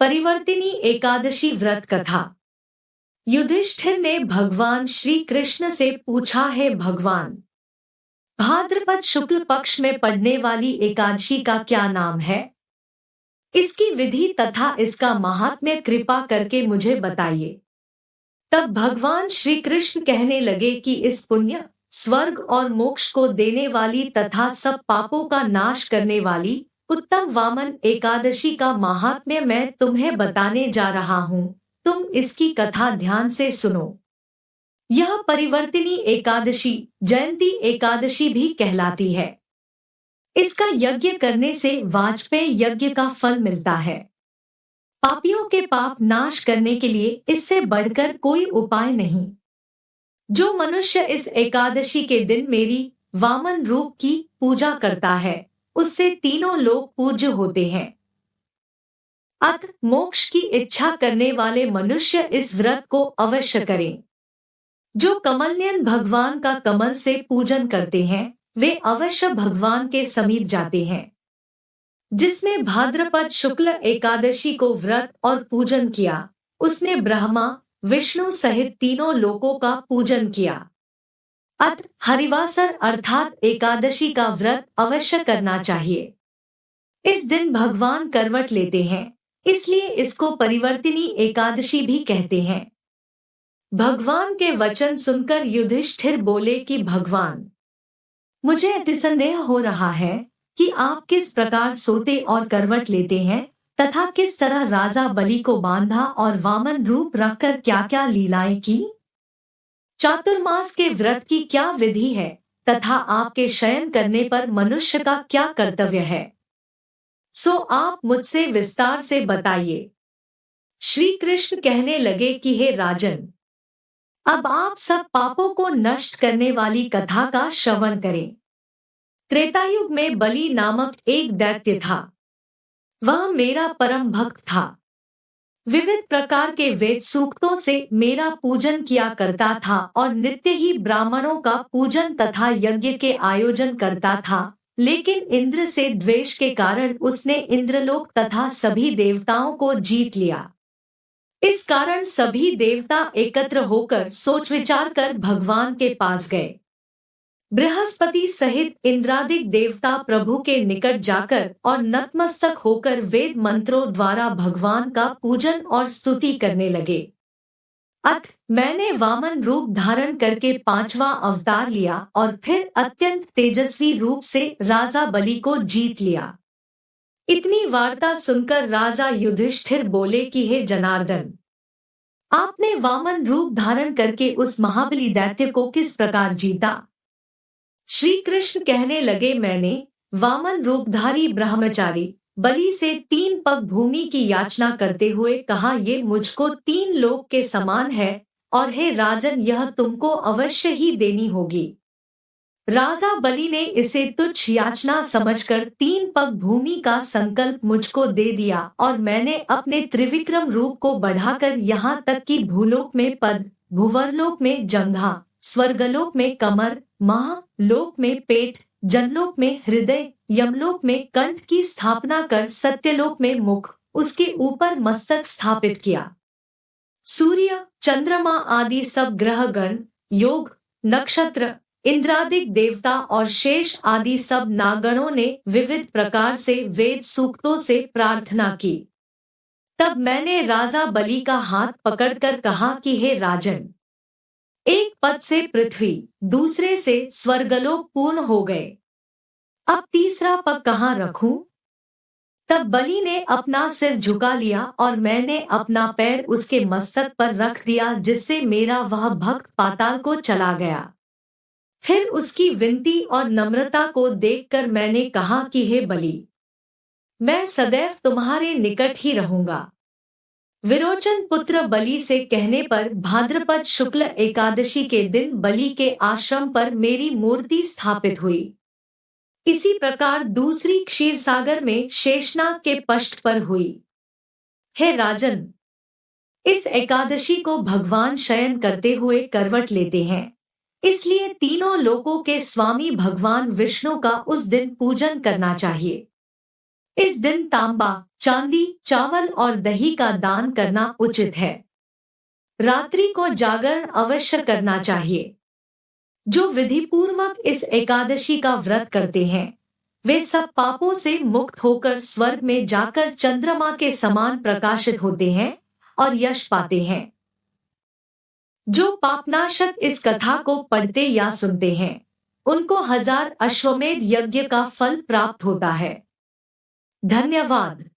परिवर्तिनी एकादशी व्रत कथा। युधिष्ठिर ने भगवान श्री कृष्ण से पूछा, है भगवान, भाद्रपद शुक्ल पक्ष में पड़ने वाली एकादशी का क्या नाम है? इसकी विधि तथा इसका महात्म्य कृपा करके मुझे बताइए। तब भगवान श्री कृष्ण कहने लगे कि इस पुण्य, स्वर्ग और मोक्ष को देने वाली तथा सब पापों का नाश करने वाली उत्तम वामन एकादशी का महात्म्य मैं तुम्हें बताने जा रहा हूँ। तुम इसकी कथा ध्यान से सुनो। यह परिवर्तिनी एकादशी जयंती एकादशी भी कहलाती है। इसका यज्ञ करने से वाजपेय यज्ञ का फल मिलता है। पापियों के पाप नाश करने के लिए इससे बढ़कर कोई उपाय नहीं। जो मनुष्य इस एकादशी के दिन मेरी वामन रूप की पूजा करता है, उससे तीनों लोग पूज्य होते हैं। अतः मोक्ष की इच्छा करने वाले मनुष्य इस व्रत को अवश्य करें। जो कमलनयन भगवान का कमल से पूजन करते हैं, वे अवश्य भगवान के समीप जाते हैं। जिसने भाद्रपद शुक्ल एकादशी को व्रत और पूजन किया, उसने ब्रह्मा विष्णु सहित तीनों लोकों का पूजन किया। अतः हरिवासर अर्थात एकादशी का व्रत अवश्य करना चाहिए। इस दिन भगवान करवट लेते हैं, इसलिए इसको परिवर्तिनी एकादशी भी कहते हैं। भगवान के वचन सुनकर युधिष्ठिर बोले कि भगवान, मुझे अतिसंदेह हो रहा है कि आप किस प्रकार सोते और करवट लेते हैं तथा किस तरह राजा बलि को बांधा और वामन रूप रखकर क्या क्या लीलाएं की। चातुर्मास के व्रत की क्या विधि है तथा आपके शयन करने पर मनुष्य का क्या कर्तव्य है, सो आप मुझसे विस्तार से बताइए। श्री कृष्ण कहने लगे कि हे राजन, अब आप सब पापों को नष्ट करने वाली कथा का श्रवण करें। त्रेतायुग में बलि नामक एक दैत्य था। वह मेरा परम भक्त था। विविध प्रकार के वेद सूक्तों से मेरा पूजन किया करता था और नित्य ही ब्राह्मणों का पूजन तथा यज्ञ के आयोजन करता था। लेकिन इंद्र से द्वेष के कारण उसने इंद्रलोक तथा सभी देवताओं को जीत लिया। इस कारण सभी देवता एकत्र होकर सोच विचार कर भगवान के पास गए। बृहस्पति सहित इंद्रादिक देवता प्रभु के निकट जाकर और नतमस्तक होकर वेद मंत्रों द्वारा भगवान का पूजन और स्तुति करने लगे। अतः मैंने वामन रूप धारण करके 5वां अवतार लिया और फिर अत्यंत तेजस्वी रूप से राजा बलि को जीत लिया। इतनी वार्ता सुनकर राजा युधिष्ठिर बोले कि हे जनार्दन, आपने वामन रूप धारण करके उस महाबली दैत्य को किस प्रकार जीता? श्री कृष्ण कहने लगे, मैंने वामन रूपधारी ब्रह्मचारी बलि से 3 पग भूमि की याचना करते हुए कहा, ये मुझको 3 लोक के समान है और हे राजन, यह तुमको अवश्य ही देनी होगी। राजा बलि ने इसे तुच्छ याचना समझकर 3 पग भूमि का संकल्प मुझको दे दिया और मैंने अपने त्रिविक्रम रूप को बढ़ाकर यहाँ तक कि भूलोक में पद, भुवरलोक में जंघा, स्वर्गलोक में कमर, महालोक में पेट, जनलोक में हृदय, यमलोक में कंठ की स्थापना कर सत्यलोक में मुख, उसके ऊपर मस्तक स्थापित किया। सूर्य, चंद्रमा आदि सब ग्रहगण, योग, नक्षत्र, इंद्रादिक देवता और शेष आदि सब नागणों ने विविध प्रकार से वेद सूक्तों से प्रार्थना की। तब मैंने राजा बलि का हाथ पकड़कर कहा कि हे राजन, एक पद से पृथ्वी, दूसरे से स्वर्गलोक पूर्ण हो गए। अब तीसरा पग कहाँ रखूं? तब बलि ने अपना सिर झुका लिया और मैंने अपना पैर उसके मस्तक पर रख दिया, जिससे मेरा वह भक्त पाताल को चला गया। फिर उसकी विनती और नम्रता को देखकर मैंने कहा कि हे बलि, मैं सदैव तुम्हारे निकट ही रहूंगा। विरोचन पुत्र बलि से कहने पर भाद्रपद शुक्ल एकादशी के दिन बलि के आश्रम पर मेरी मूर्ति स्थापित हुई। इसी प्रकार दूसरी क्षीरसागर में शेषनाग के पष्ठ पर हुई। हे राजन, इस एकादशी को भगवान शयन करते हुए करवट लेते हैं, इसलिए तीनों लोकों के स्वामी भगवान विष्णु का उस दिन पूजन करना चाहिए। इस दिन तांबा, चांदी, चावल और दही का दान करना उचित है। रात्रि को जागरण अवश्य करना चाहिए। जो विधिपूर्वक इस एकादशी का व्रत करते हैं वे सब पापों से मुक्त होकर स्वर्ग में जाकर चंद्रमा के समान प्रकाशित होते हैं और यश पाते हैं। जो पापनाशक इस कथा को पढ़ते या सुनते हैं उनको 1000 अश्वमेध यज्ञ का फल प्राप्त होता है। धन्यवाद।